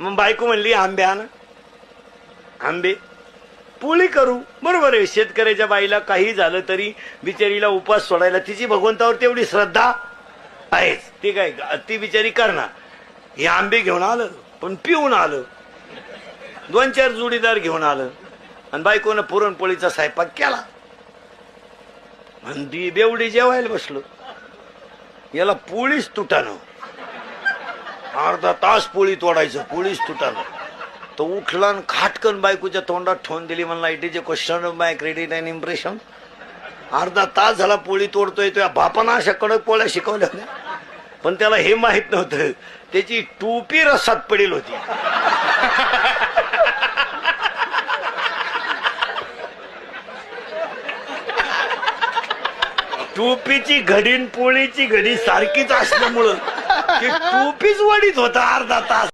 मग बायको म्हणली आंबे आण. आंबे पोळी करू. बरोबर आहे, शेतकऱ्याच्या बाईला काही झालं तरी बिचारीला उपास सोडायला तिची भगवंतावर तेवढी श्रद्धा आहेच. ती काय ती बिचारी करणार. हे आंबे घेऊन आलं, पण पिऊन आलं. 2-4 जोडीदार घेऊन आलं आणि बायकोनं पुरणपोळीचा स्वयंपाक केला. आणि बेवडी जेवायला बसलो. याला पोळीच तुटानं. अर्धा तास पोळी तोडायचं, पोळीच तुटानं. तो उठला आणि खाटकन बायकोच्या तोंडात ठेवून दिली. म्हणला it is a question of my credit and impression. अर्धा तास झाला पोळी तोडतोय. तो बापानं अशा कडक पोळ्या शिकवल्या होत्या, पण त्याला हे माहित नव्हतं त्याची टोपी रसात पडेल होती. टोपीची घडी पोळीची घडी सारखीच असल्यामुळं ती टोपीच वडीत होता अर्धा तास.